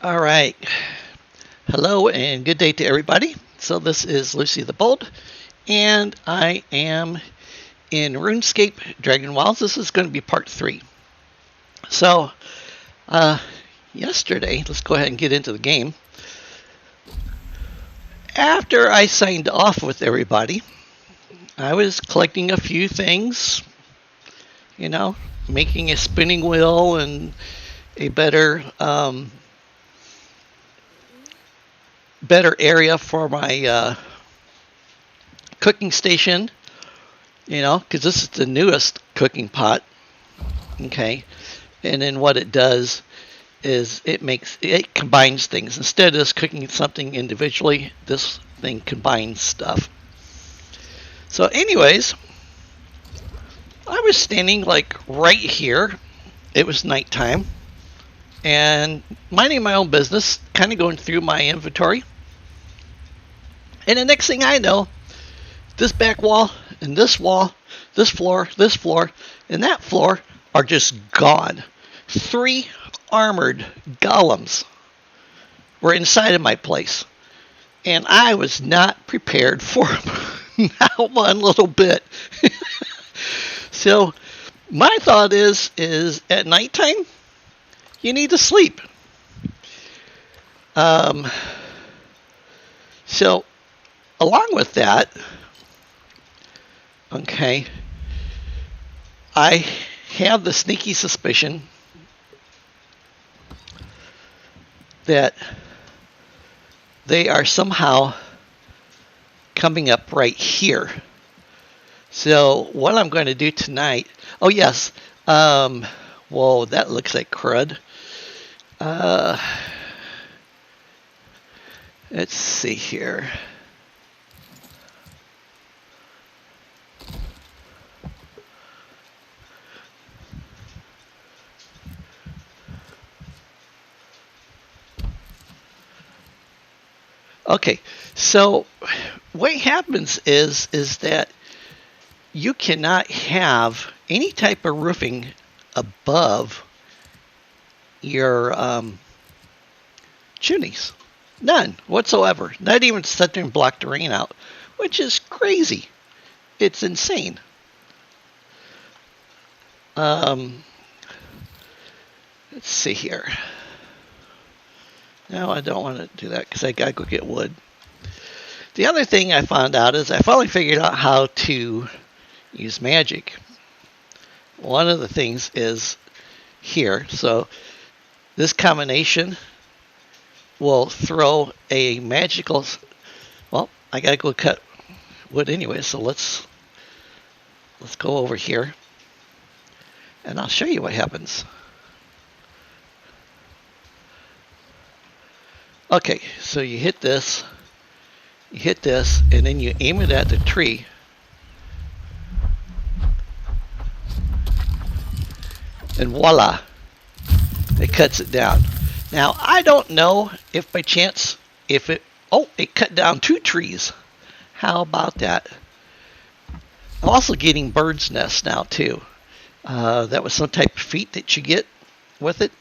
All right. Hello and good day to everybody. So this is Lucy the Bold, and I am in RuneScape Dragonwilds. This is going to be part 3. So, yesterday, let's go ahead and get into the game. After I signed off with everybody, I was collecting a few things, making a spinning wheel and a better area for my cooking station, because this is the newest cooking pot. Okay, and then what it does is it combines things. Instead of just cooking something individually, this thing combines stuff. So anyways, I was standing like right here. It was nighttime and minding my own business, kind of going through my inventory. And the next thing I know, this back wall and this wall, this floor, and that floor are just gone. 3 armored golems were inside of my place, and I was not prepared for them, not one little bit. So my thought is at nighttime, you need to sleep. So along with that, okay, I have the sneaky suspicion that they are somehow coming up right here. So what I'm going to do tonight, oh yes, whoa, that looks like crud. Let's see here. Okay, so what happens is that you cannot have any type of roofing above your chimneys. None whatsoever. Not even sit there and block the rain out, which is crazy. It's insane. Let's see here. No, I don't want to do that because I gotta go get wood. The other thing I found out is I finally figured out how to use magic. One of the things is here. So this combination will throw a magical... Well, I gotta go cut wood anyway, so let's go over here and I'll show you what happens. Okay, so you hit this, and then you aim it at the tree. And voila, it cuts it down. Now, I don't know if by chance, it cut down 2 trees. How about that? I'm also getting bird's nests now, too. That was some type of feat that you get with it.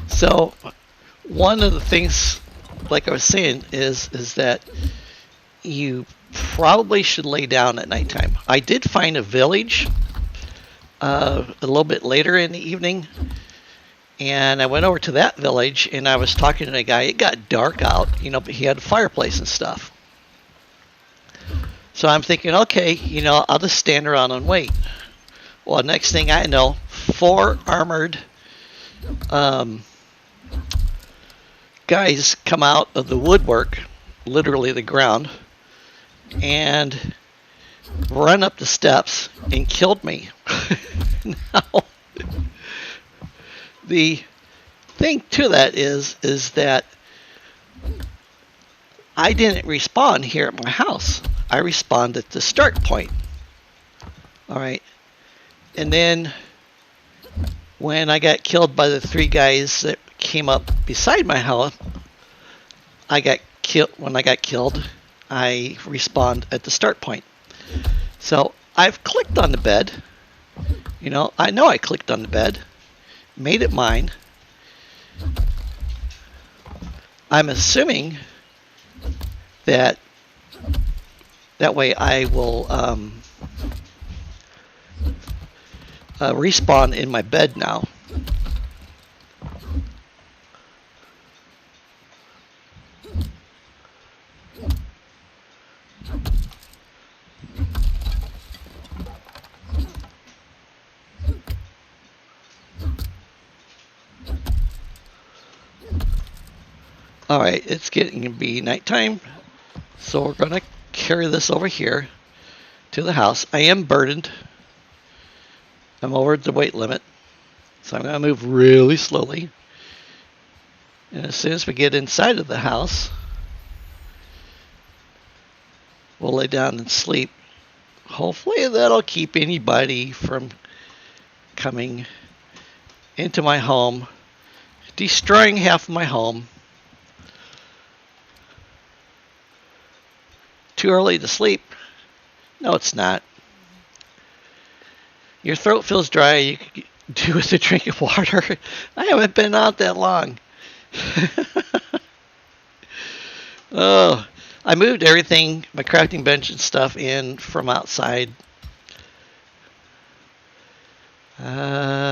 So one of the things, like I was saying, is that you probably should lay down at nighttime. I did find a village a little bit later in the evening, and I went over to that village and I was talking to a guy. It got dark out, but he had a fireplace and stuff. So I'm thinking, okay, I'll just stand around and wait. Well, next thing I know, 4 armored guys come out of the woodwork, literally the ground, and run up the steps and killed me. Now, the thing to that is that I didn't respawn here at my house. I respawned at the start point. All right, and then when I got killed by the 3 guys that came up beside my house, I got killed. When I got killed, I respawned at the start point. So I've clicked on the bed. You know I clicked on the bed, made it mine. I'm assuming that way I will respawn in my bed now. Alright, it's getting to be nighttime, so we're going to carry this over here to the house. I am burdened. I'm over the weight limit, so I'm going to move really slowly. And as soon as we get inside of the house, we'll lay down and sleep. Hopefully that'll keep anybody from coming into my home, destroying half of my home. Too early to sleep? No, it's not. Your throat feels dry. You could do with a drink of water. I haven't been out that long. Oh, I moved everything, my crafting bench and stuff, in from outside. Oh,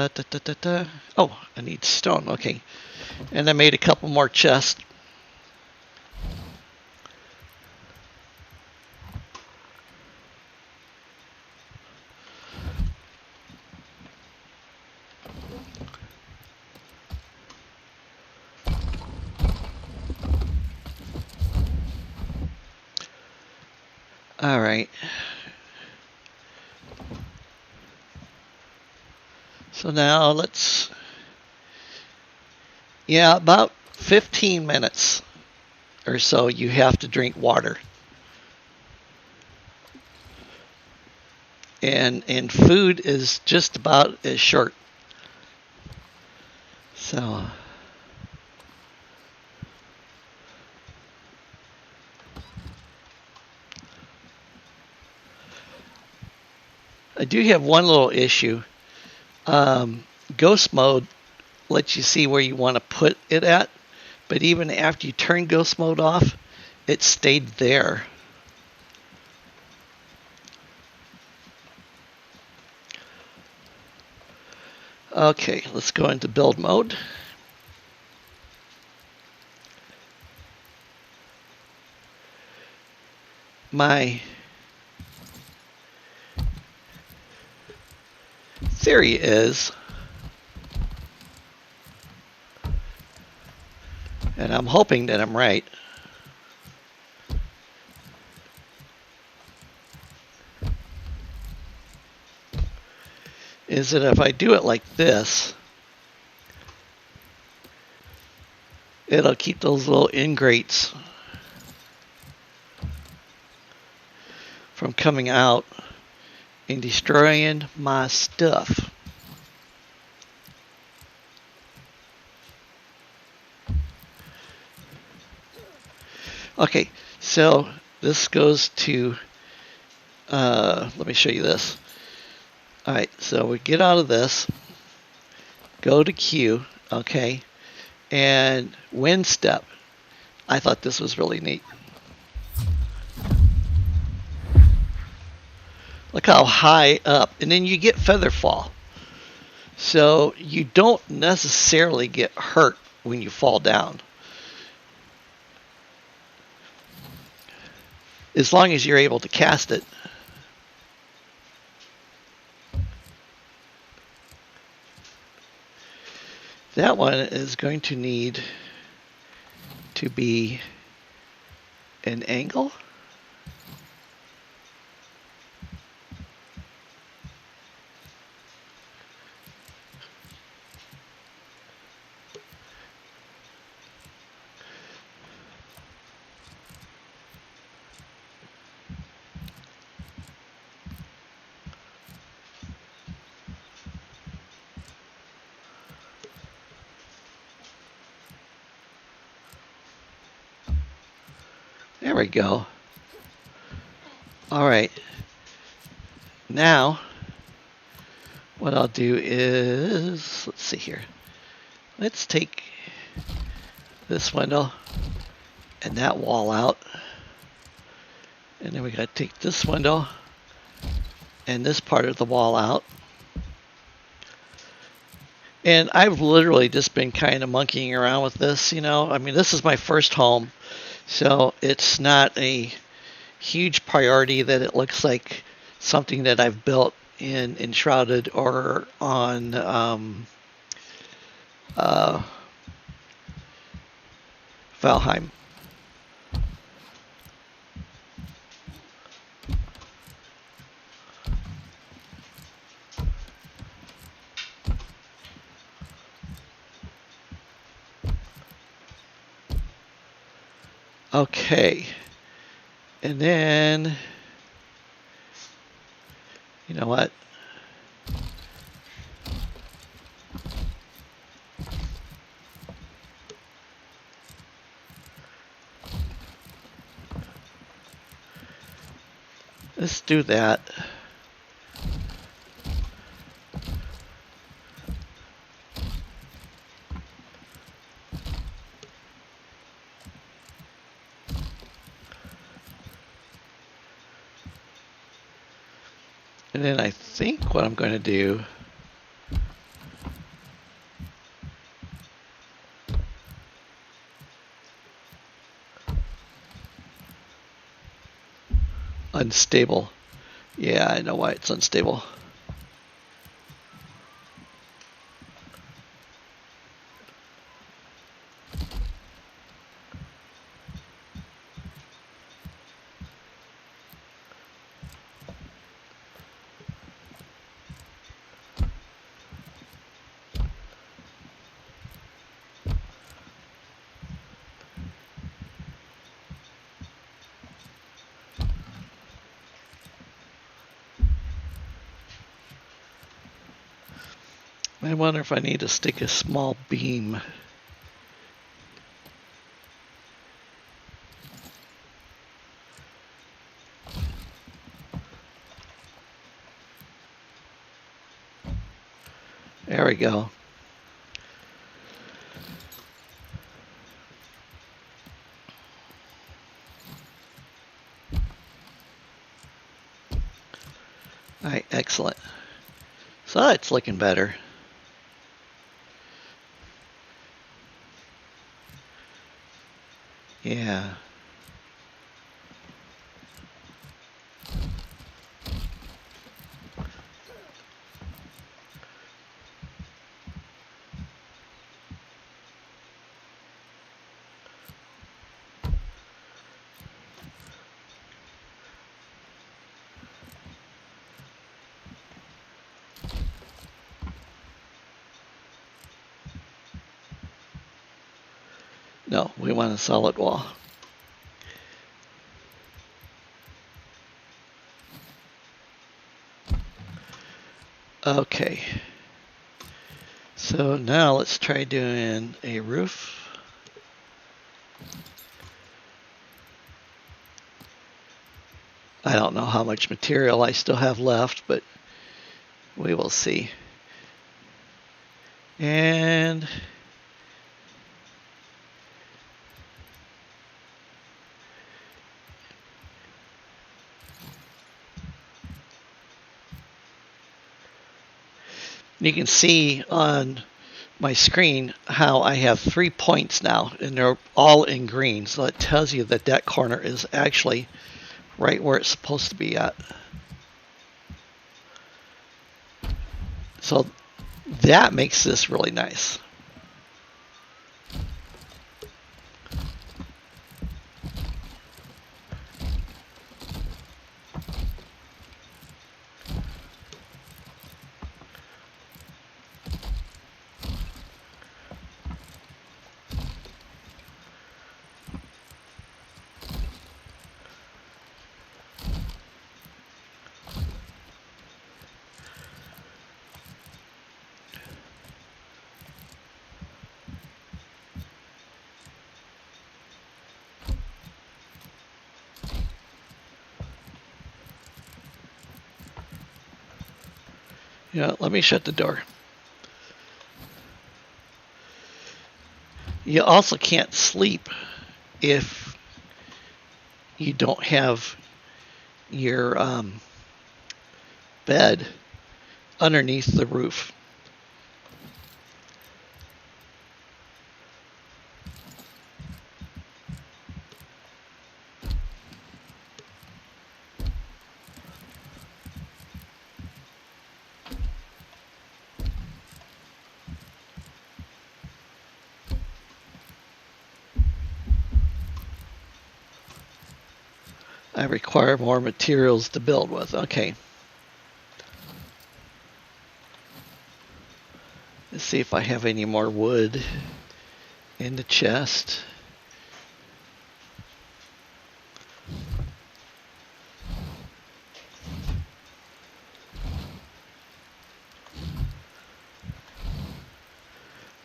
I need stone. Okay. And I made a couple more chests. All right. So now let's, about 15 minutes or so you have to drink water. And food is just about as short. So I do have one little issue. Ghost mode lets you see where you want to put it at, but even after you turn ghost mode off, it stayed there. Okay, let's go into build mode. My theory is, and I'm hoping that I'm right, is that if I do it like this, it'll keep those little ingrates from coming out and destroying my stuff. Okay, so this goes to, let me show you this. Alright, so we get out of this, go to Q, okay, and wind step. I thought this was really neat. Look how high up, and then you get feather fall. So you don't necessarily get hurt when you fall down, as long as you're able to cast it. That one is going to need to be an angle. There we go. All right. Now, what I'll do is, let's see here. Let's take this window and that wall out. And then we got to take this window and this part of the wall out. And I've literally just been kind of monkeying around with this, you know. I mean, this is my first home, so it's not a huge priority that it looks like something that I've built in Enshrouded or on Valheim. Okay, and then, you know what? Let's do that. And then I think what I'm going to do unstable. Yeah, I know why it's unstable. I wonder if I need to stick a small beam. There we go. All right, excellent. So it's looking better. Yeah. No, we want a solid wall. Okay. So now let's try doing a roof. I don't know how much material I still have left, but we will see. And you can see on my screen how I have 3 points now, and they're all in green. So it tells you that that corner is actually right where it's supposed to be at. So that makes this really nice. Yeah, let me shut the door. You also can't sleep if you don't have your bed underneath the roof. I require more materials to build with. Okay. Let's see if I have any more wood in the chest.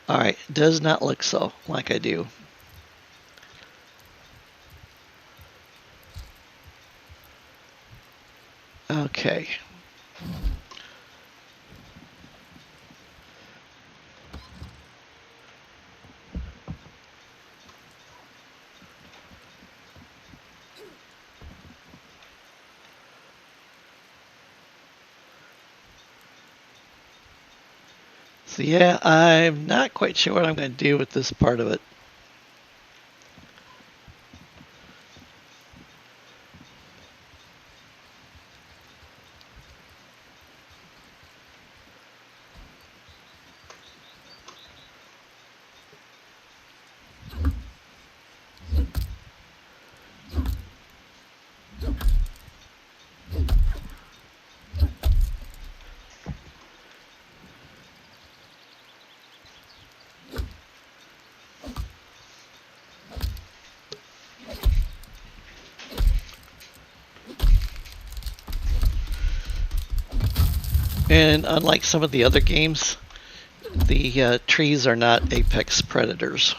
Alright, does not look so like I do. Okay. So yeah, I'm not quite sure what I'm going to do with this part of it. And unlike some of the other games, the trees are not apex predators.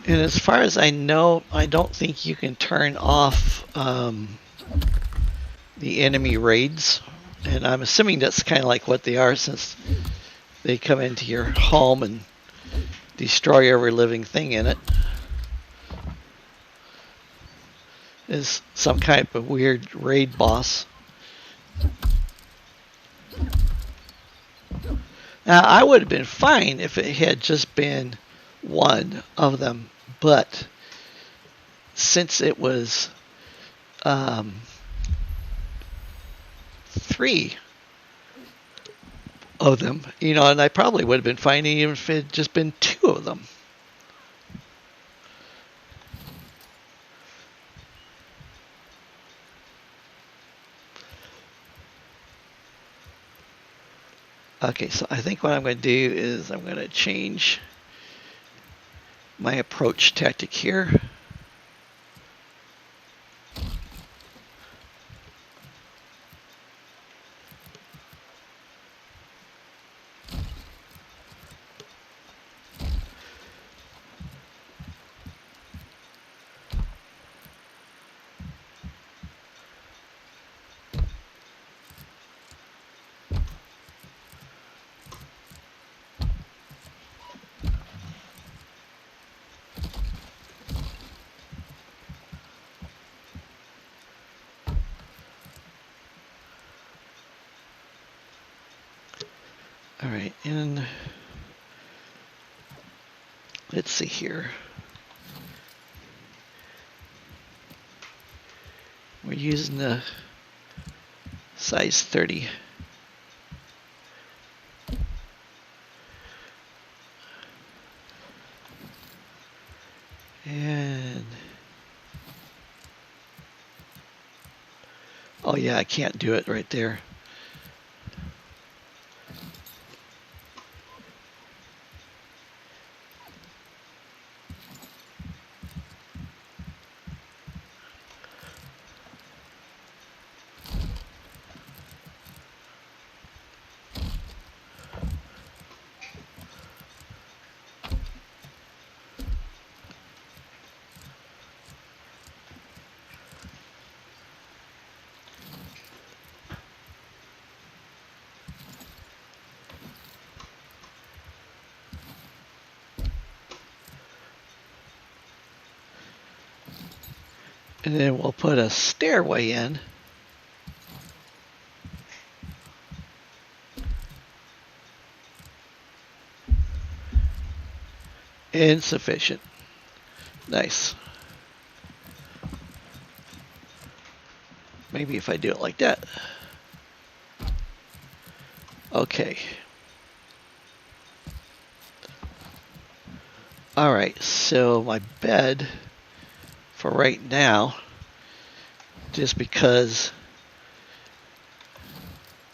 And as far as I know, I don't think you can turn off the enemy raids. And I'm assuming that's kind of like what they are, since they come into your home and destroy every living thing in it. Is some kind of weird raid boss. Now, I would have been fine if it had just been one of them, but since it was three of them, and I probably would have been fine even if it had just been two of them. Okay, so I think what I'm going to do is I'm going to change my approach tactic here. All right, and let's see here. We're using the size 30. And yeah, I can't do it right there. And then we'll put a stairway in. Insufficient. Nice. Maybe if I do it like that. Okay. Alright, so my bed for right now, just because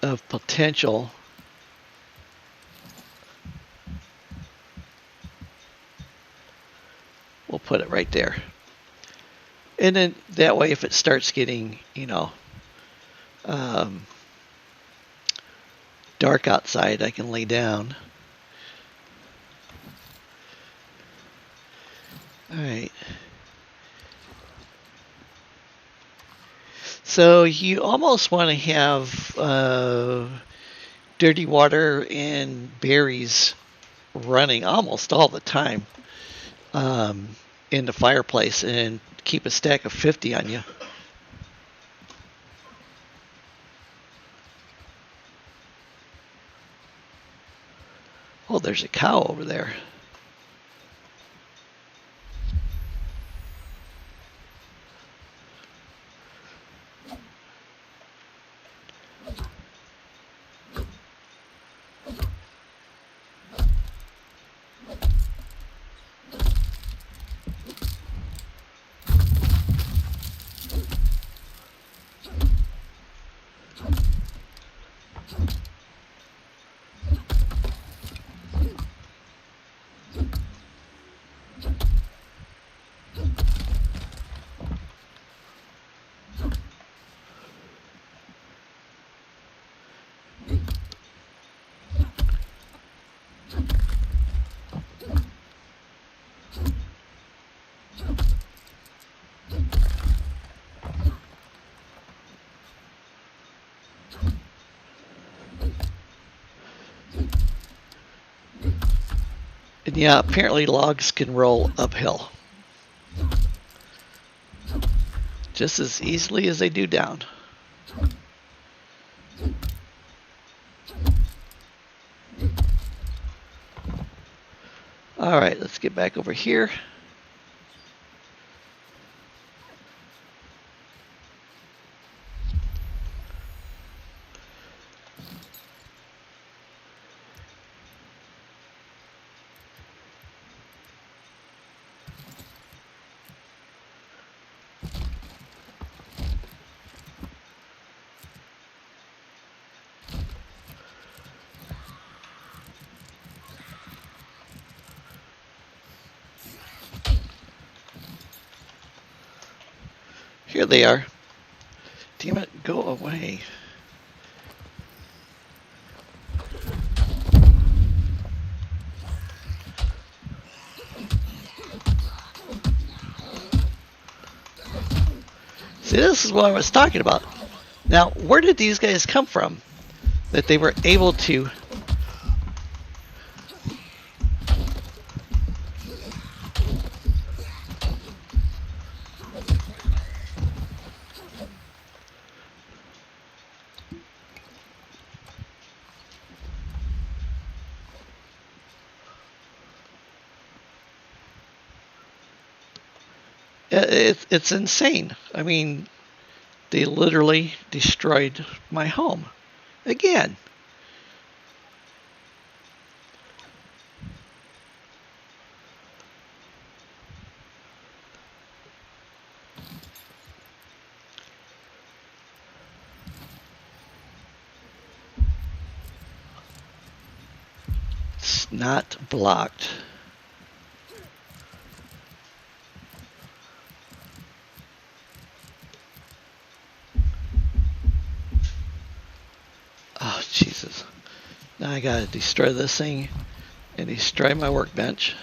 of potential, we'll put it right there. And then that way, if it starts getting, dark outside, I can lay down. Alright. So you almost want to have dirty water and berries running almost all the time in the fireplace, and keep a stack of 50 on you. Oh, there's a cow over there. And yeah, apparently logs can roll uphill just as easily as they do down. All right, let's get back over here. Here they are. Damn it, go away. See, this is what I was talking about. Now, where did these guys come from that they were able to it's insane. I mean, they literally destroyed my home again. Not blocked. Oh, Jesus. Now I gotta destroy this thing and destroy my workbench.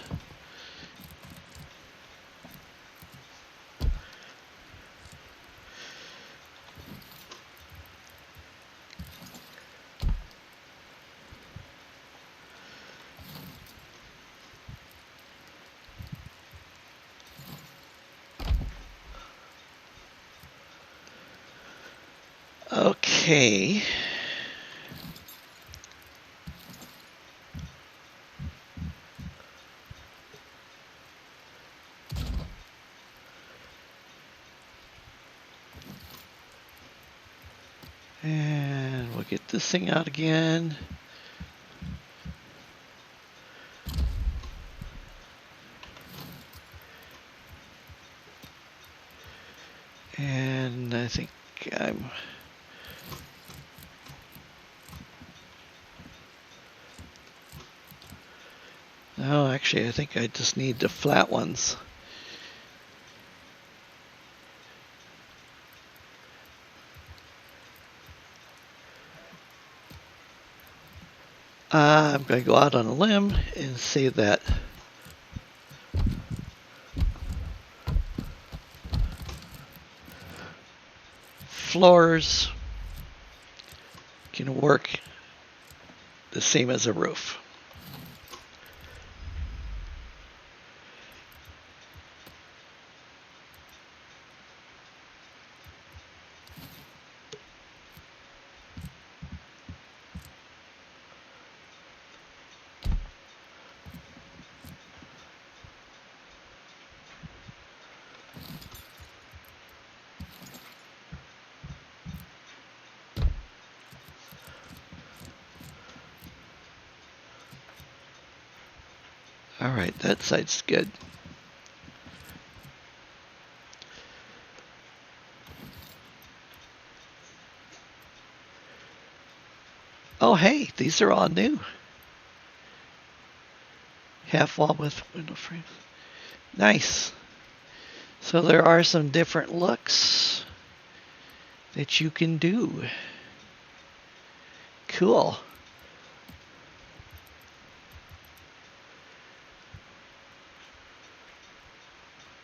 Okay. And we'll get this thing out again. And I think I'm... No, actually, I think I just need the flat ones. I'm going to go out on a limb and say that floors can work the same as a roof. All right, that side's good. Oh, hey, these are all new. Half wall with window frames. Nice. So there are some different looks that you can do. Cool.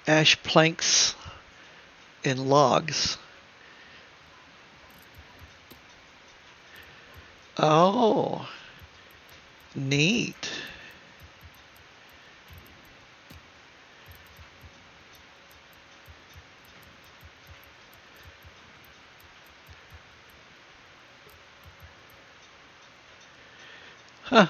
Ash planks and logs. Oh, neat. Huh.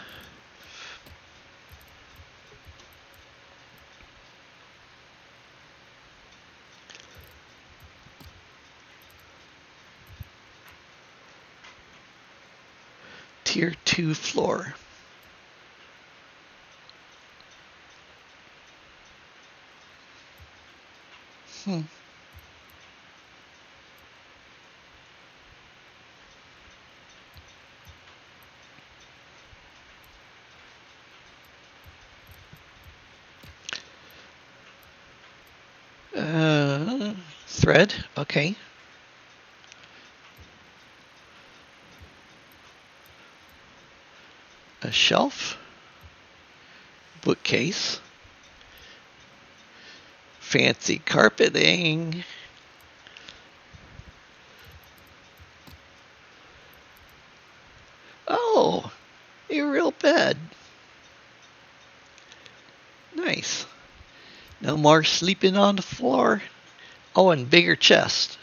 Tier 2 floor. Hmm. Thread, okay. A shelf, bookcase, fancy carpeting, oh, a real bed. Nice. No more sleeping on the floor. Oh, and bigger chest.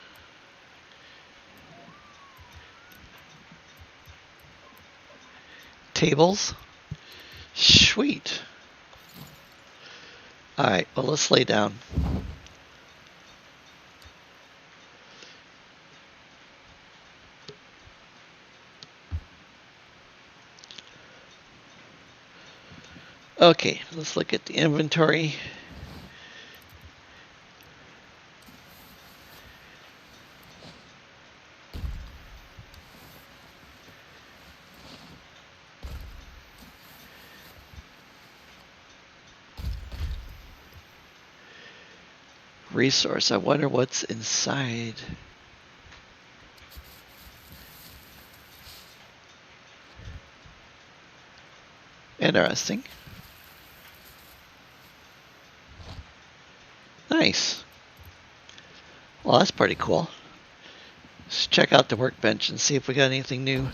Tables. Sweet. All right, well, let's lay down. Okay, let's look at the inventory. Resource. I wonder what's inside. Interesting. Nice. Well, that's pretty cool. Let's check out the workbench and see if we got anything new.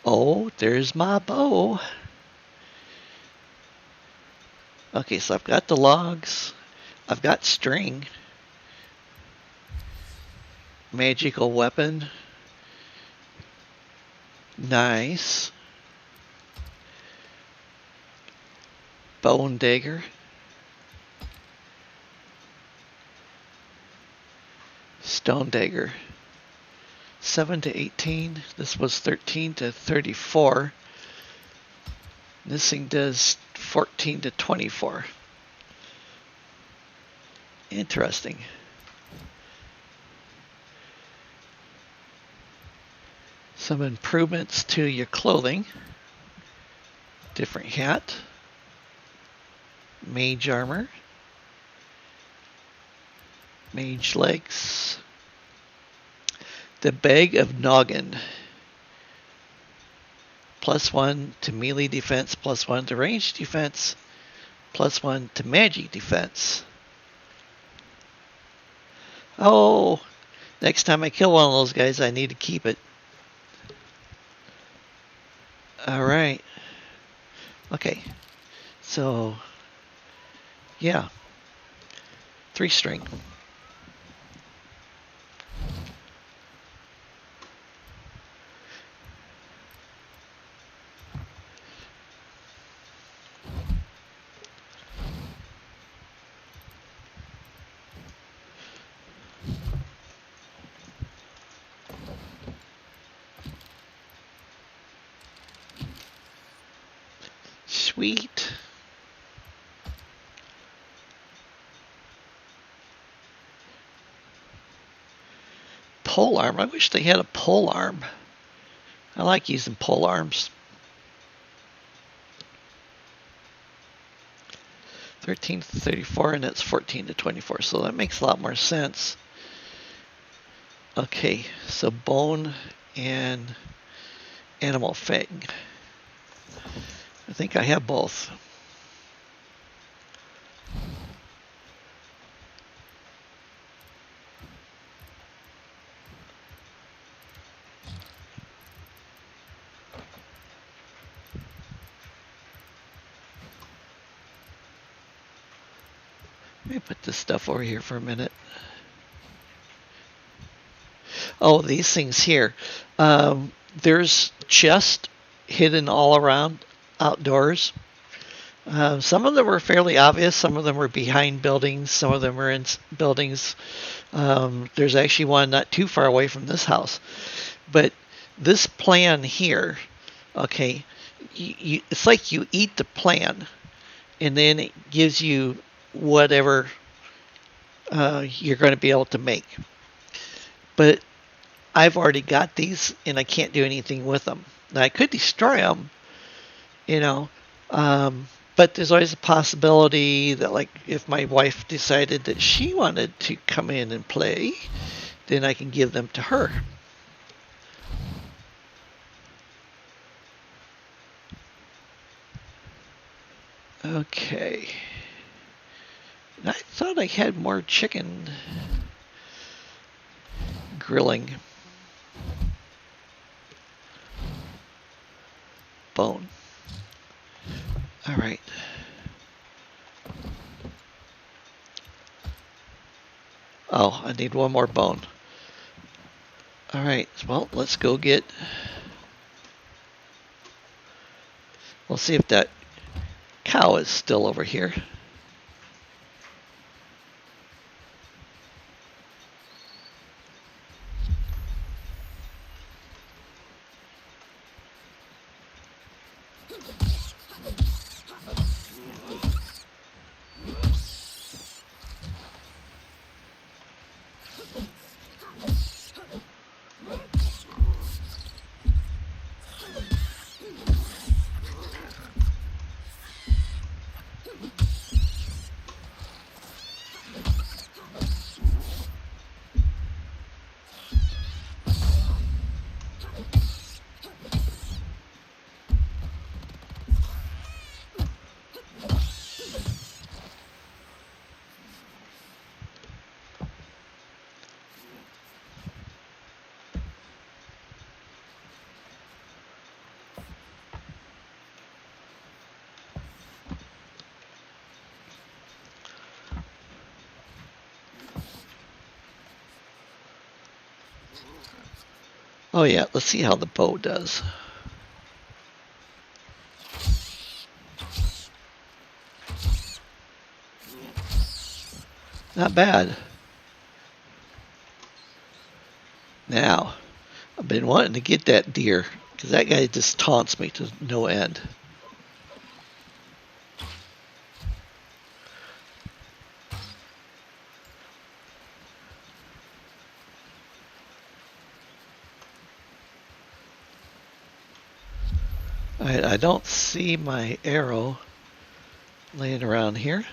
Oh, there's my bow. Okay, so I've got the logs. I've got string. Magical weapon. Nice. Bone dagger. Stone dagger. 7 to 18. This was 13 to 34. This thing does 14 to 24. Interesting. Some improvements to your clothing. Different hat. Mage armor. Mage legs. The Bag of Noggin. +1 to melee defense, +1 to range defense, +1 to magic defense. Oh, next time I kill one of those guys, I need to keep it. Alright. Okay. So, yeah. 3 string. Sweet. Pole arm. I wish they had a pole arm. I like using pole arms. 13 to 34 and it's 14 to 24. So that makes a lot more sense. Okay, so bone and animal fang. I think I have both. Let me put this stuff over here for a minute. Oh, these things here. There's chests hidden all around outdoors. Some of them were fairly obvious. Some of them were behind buildings. Some of them were in buildings. There's actually one not too far away from this house. But this plan here, okay, it's like you eat the plan, and then it gives you whatever you're going to be able to make. But I've already got these, and I can't do anything with them. Now, I could destroy them, you know, but there's always a possibility that, like, if my wife decided that she wanted to come in and play, then I can give them to her. Okay. I thought I had more chicken grilling. Bone. All right. Oh, I need one more bone. All right. Well, let's go get. We'll see if that cow is still over here. Oh yeah, let's see how the bow does. Not bad. Now, I've been wanting to get that deer because that guy just taunts me to no end. Alright, I don't see my arrow laying around here.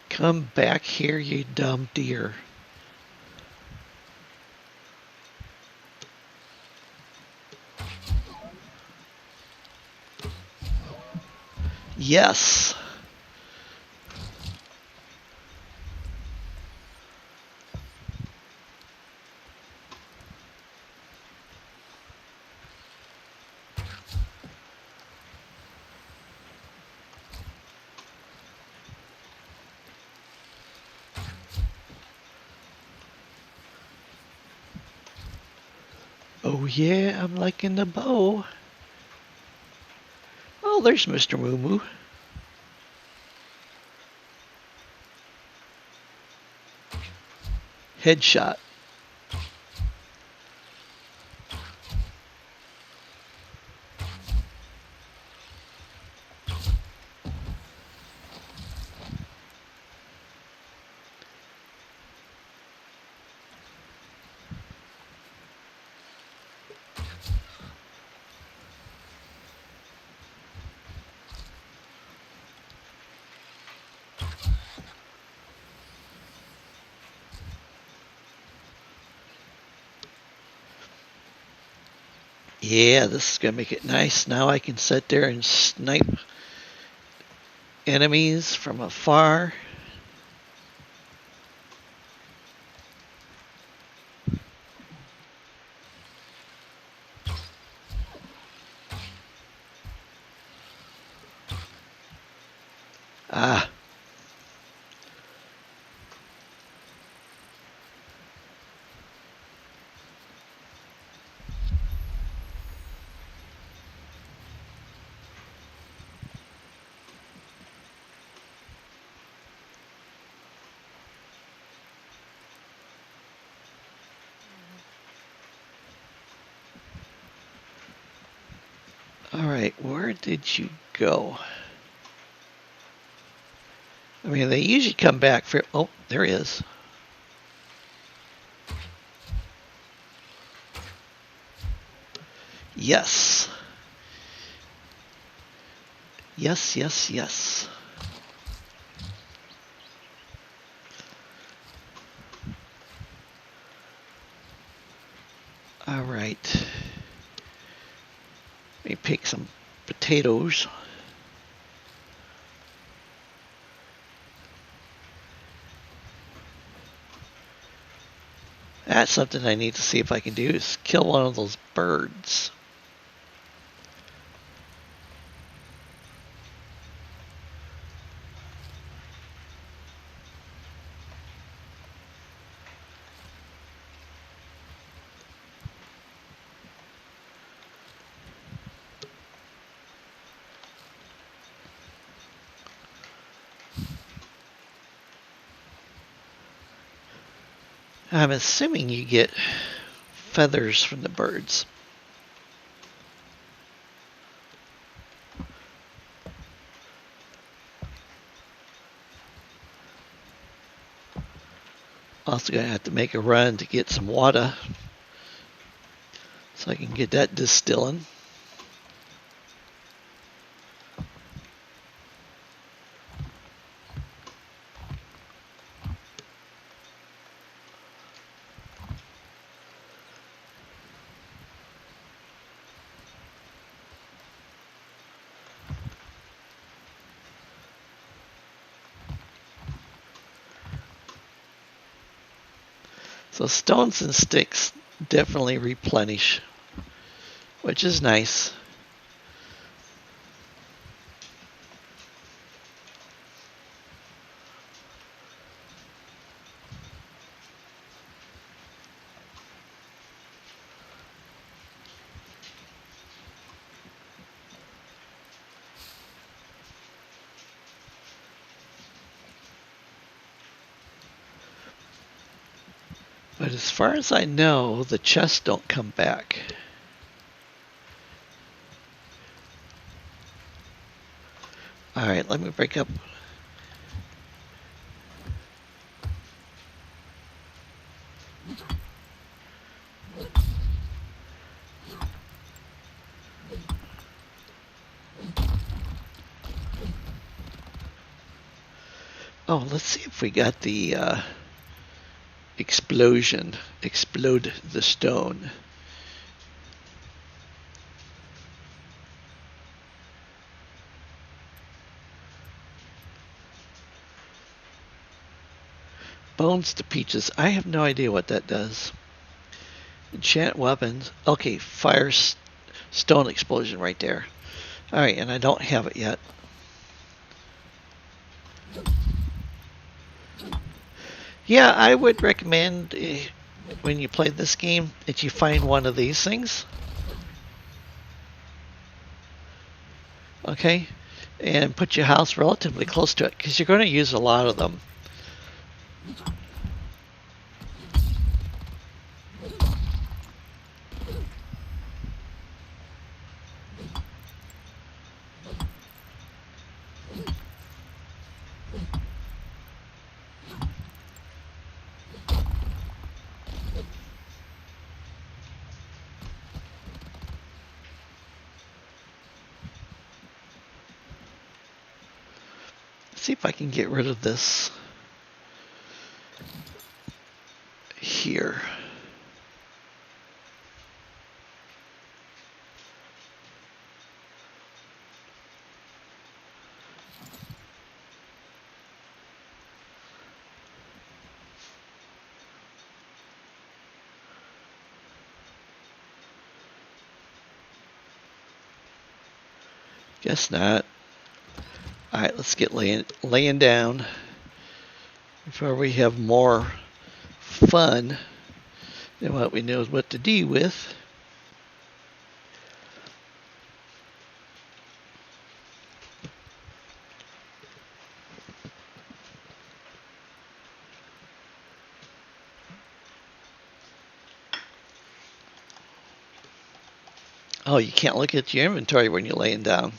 Come back here, you dumb deer. Yes. Oh yeah, I'm liking the bow. Oh, there's Mr. Moo Moo. Headshot. Yeah, this is going to make it nice. Now I can sit there and snipe enemies from afar. Ah. Alright, where did you go? I mean, they usually come back for... Oh, there he is. Yes. Yes, yes, yes. Alright. Let me pick some potatoes. That's something I need to see if I can do, is kill one of those birds. I'm assuming you get feathers from the birds. Also gonna have to make a run to get some water so I can get that distilling. So stones and sticks definitely replenish, which is nice. But as far as I know, the chests don't come back. Alright, let me break up. Oh, let's see if we got the explosion. Explode the stone. Bones to peaches. I have no idea what that does. Enchant weapons. Okay, fire stone explosion right there. Alright, and I don't have it yet. Yeah, I would recommend when you play this game that you find one of these things. Okay? And put your house relatively close to it because you're going to use a lot of them. See if I can get rid of this here. Guess not. Alright, let's get laying down before we have more fun than what we know what to do with. Oh, you can't look at your inventory when you're laying down.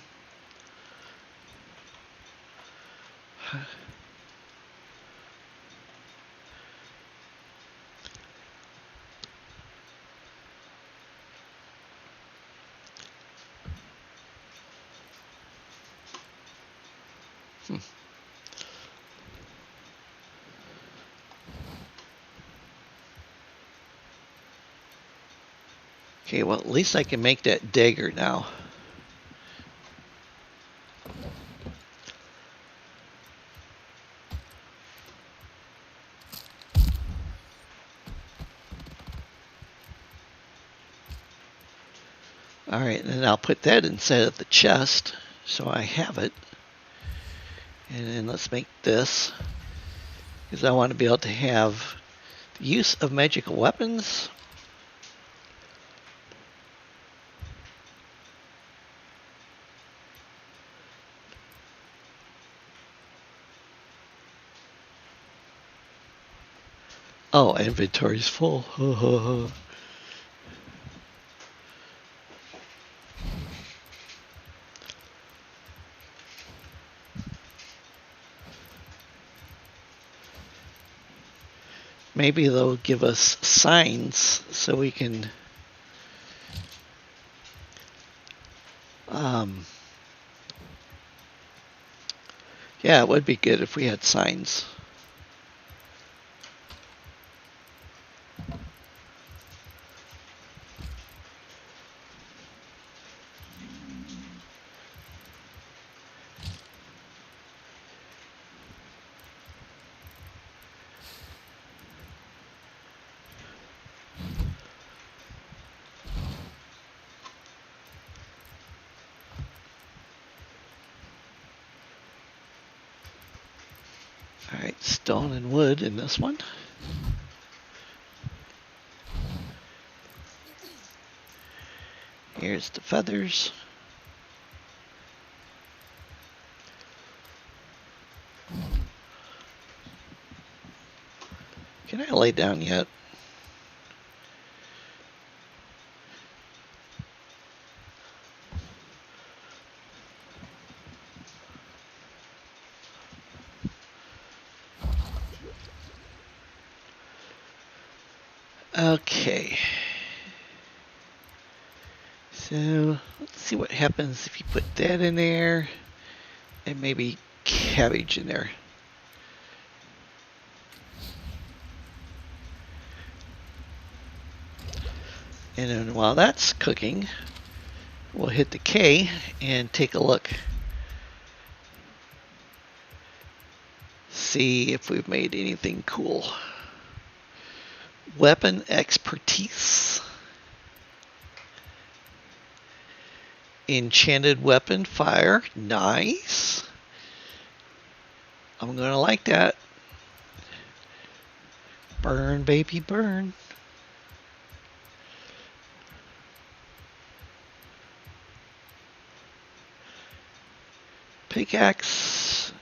Okay, well, at least I can make that dagger now. Alright, and I'll put that inside of the chest so I have it. And then let's make this, because I want to be able to have the use of magical weapons. Oh, inventory's full. maybe they'll give us signs so we can yeah, it would be good if we had signs. Alright, stone and wood in this one. Here's the feathers. Can I lay down yet? Okay. So let's see what happens if you put that in there and maybe cabbage in there. And then while that's cooking, we'll hit the K and take a look. See if we've made anything cool. Weapon expertise. Enchanted weapon fire. Nice. I'm gonna like that. Burn, baby, burn. Pickaxe.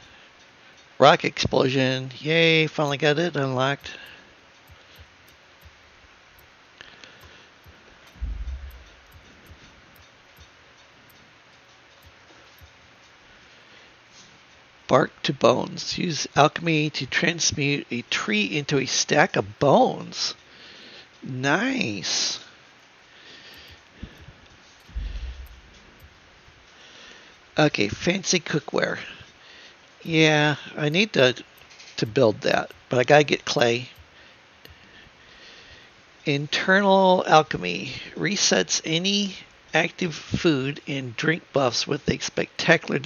Rock explosion. Yay, finally got it unlocked. Bark to bones. Use alchemy to transmute a tree into a stack of bones. Nice. Okay, fancy cookware. Yeah, I need to build that, but I gotta get clay. Internal alchemy resets any active food and drink buffs with a spectacular.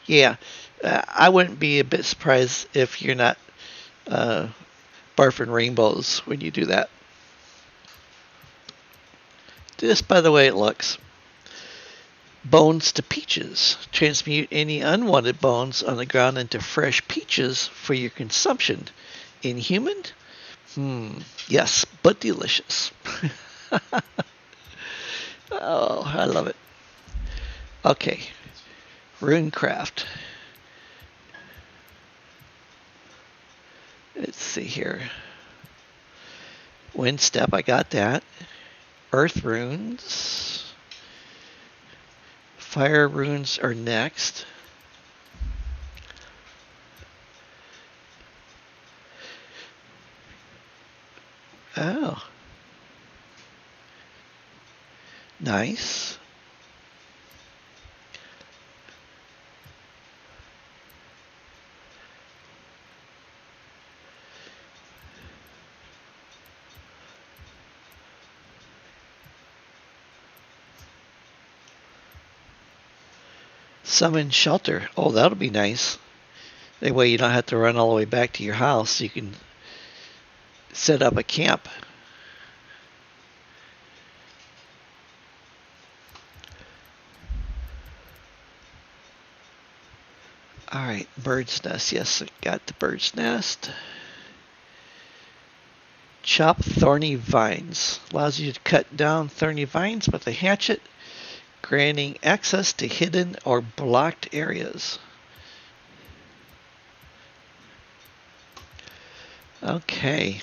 Yeah, I wouldn't be a bit surprised if you're not barfing rainbows when you do that. Just by the way it looks. Bones to peaches. Transmute any unwanted bones on the ground into fresh peaches for your consumption. Inhuman? Yes, but delicious. Oh, I love it. Okay. Runecraft. Let's see here. Wind step, I got that. Earth runes. Fire runes are next. Oh. Nice. Summon shelter. Oh, that'll be nice. That way you don't have to run all the way back to your house. You can set up a camp. Alright, bird's nest. Yes, I got the bird's nest. Chop thorny vines. Allows you to cut down thorny vines with a hatchet, granting access to hidden or blocked areas. Okay.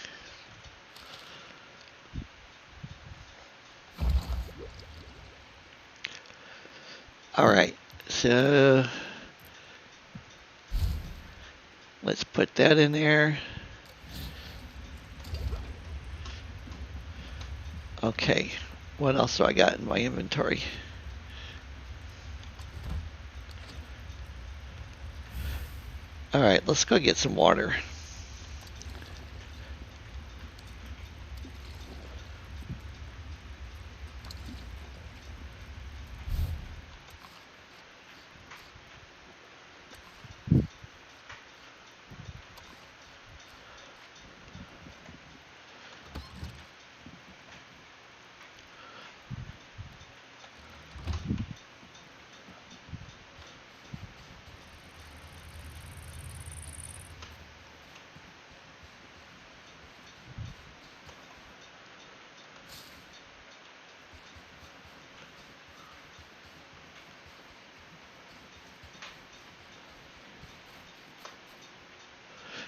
Alright, so let's put that in there. Okay, what else do I got in my inventory? Alright, let's go get some water.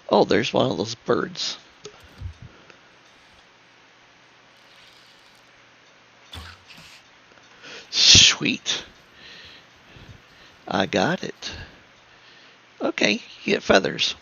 Oh, there's one of those birds. Sweet. I got it. Okay, you get feathers.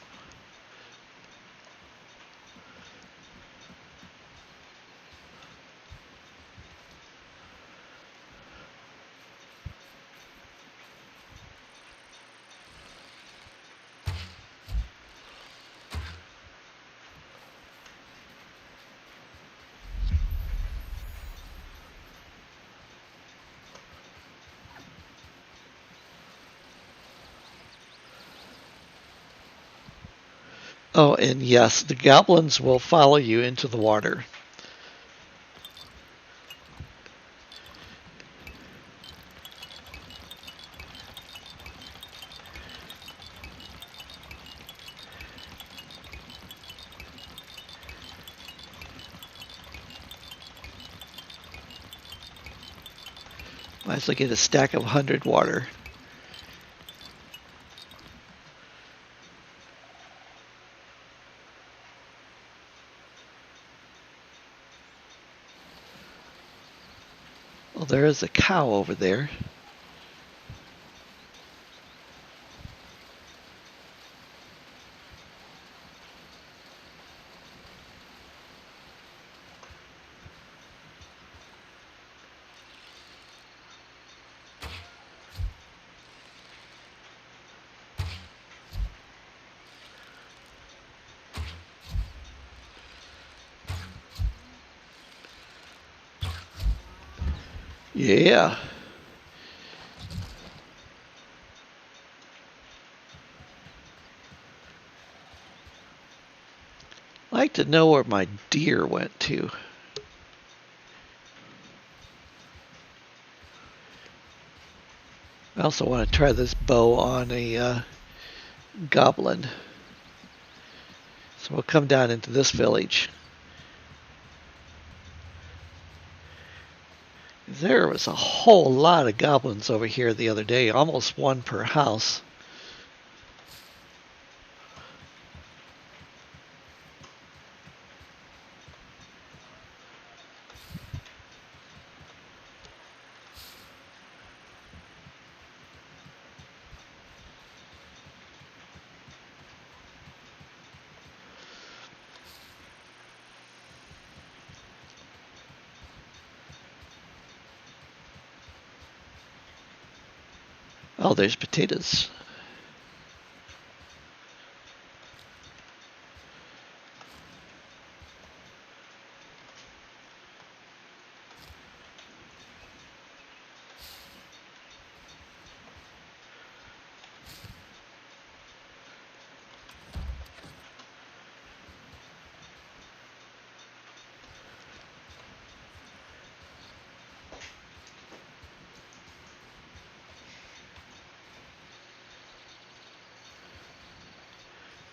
Oh, and yes, the goblins will follow you into the water. Might as well get a stack of 100 water. Well, there is a cow over there. Yeah. I'd like to know where my deer went to. I also want to try this bow on a goblin. So we'll come down into this village. There was a whole lot of goblins over here the other day, almost one per house. Oh, there's potatoes.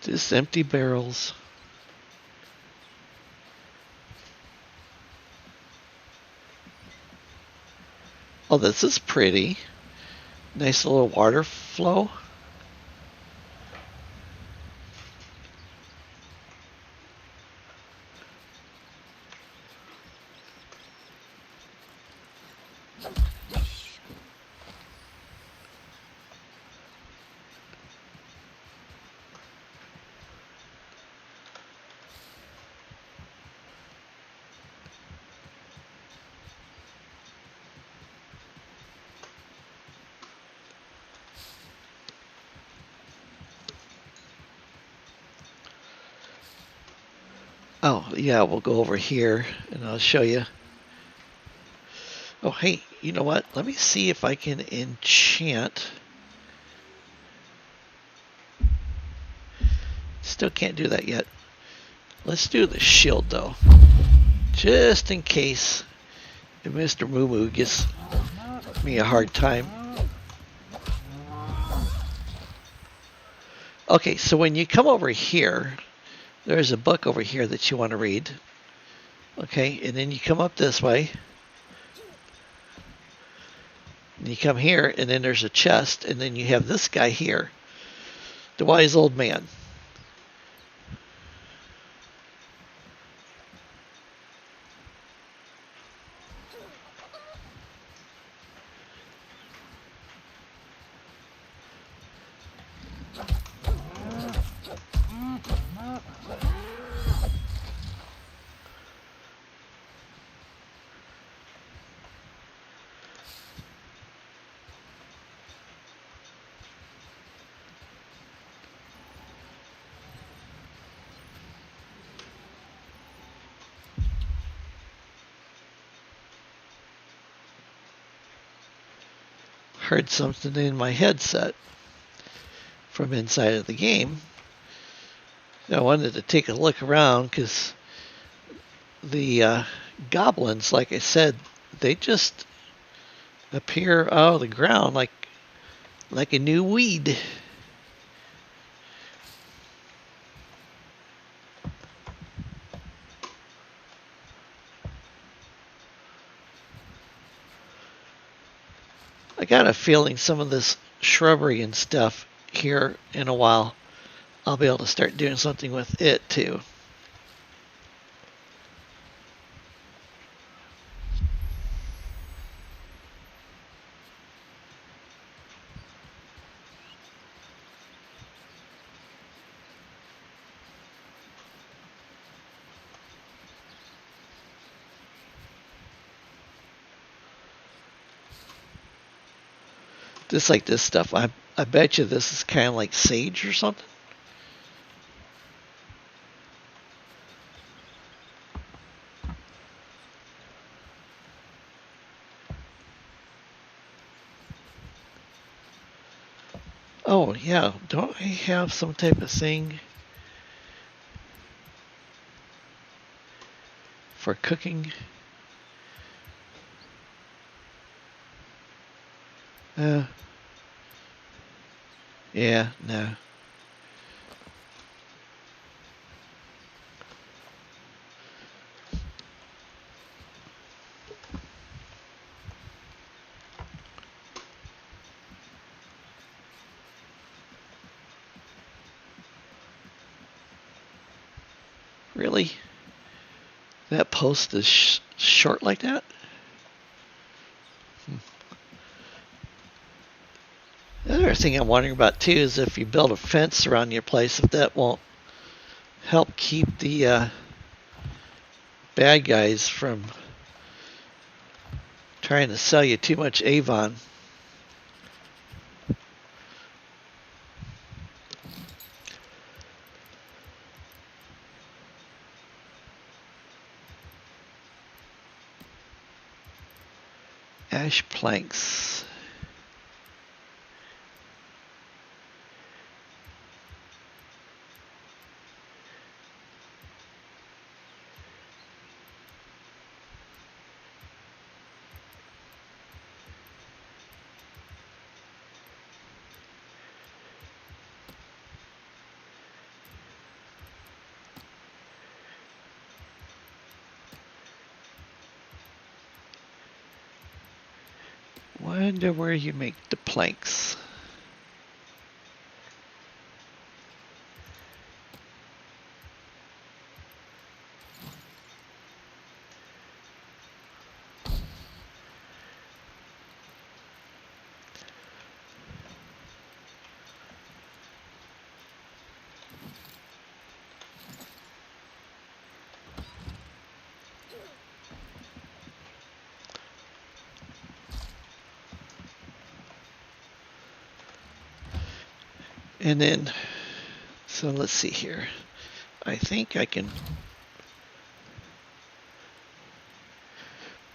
Just empty barrels. Oh, this is pretty. Nice little water flow. Oh, yeah, we'll go over here and I'll show you. Oh, hey, you know what? Let me see if I can enchant. Still can't do that yet. Let's do the shield, though. Just in case if Mr. Moo Moo gives me a hard time. Okay, so when you come over here, there's a book over here that you want to read. Okay, and then you come up this way. And you come here, and then there's a chest, and then you have this guy here, the wise old man. Heard something in my headset from inside of the game. I wanted to take a look around because the goblins, like I said, they just appear out of the ground like a new weed. I got a feeling some of this shrubbery and stuff here in a while, I'll be able to start doing something with it too. Just like this stuff, I bet you this is kind of like sage or something. Oh yeah, don't I have some type of thing for cooking? Yeah, no. Really? That post is short like that? The other thing I'm wondering about too is if you build a fence around your place, if that won't help keep the bad guys from trying to sell you too much Avon. Ash planks. Wonder where you make the planks. And then, so let's see here. I think I can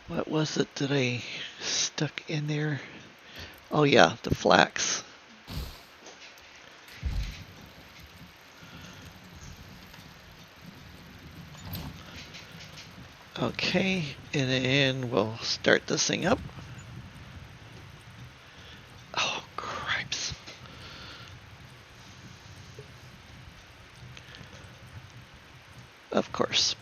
What was it that I stuck in there? Oh yeah, the flax. Okay, and then we'll start this thing up. Oh, cripes. Of course.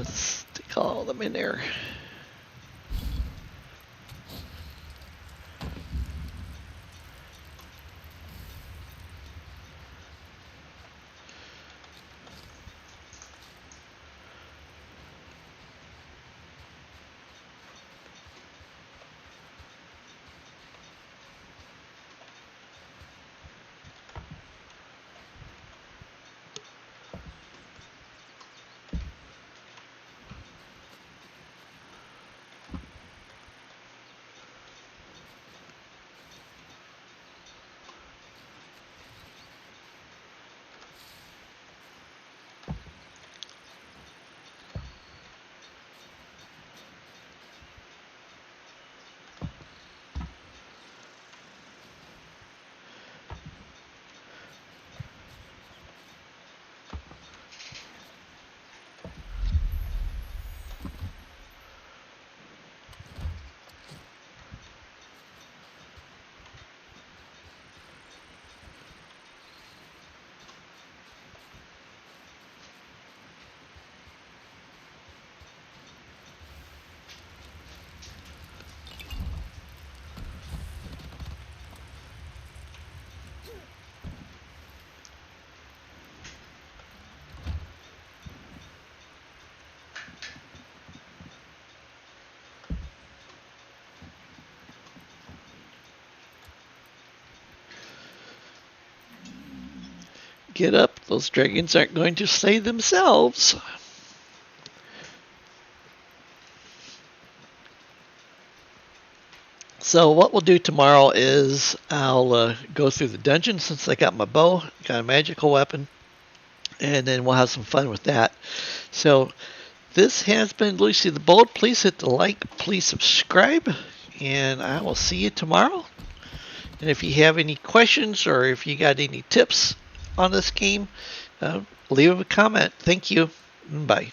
Stick all of them in there. Get up, those dragons aren't going to slay themselves. So what we'll do tomorrow is I'll go through the dungeon since I got my bow, got a magical weapon, and then we'll have some fun with that. So this has been Lucy the Bold. Please hit the like, please subscribe, and I will see you tomorrow. And if you have any questions or if you got any tips on this game, leave a comment. Thank you. Bye.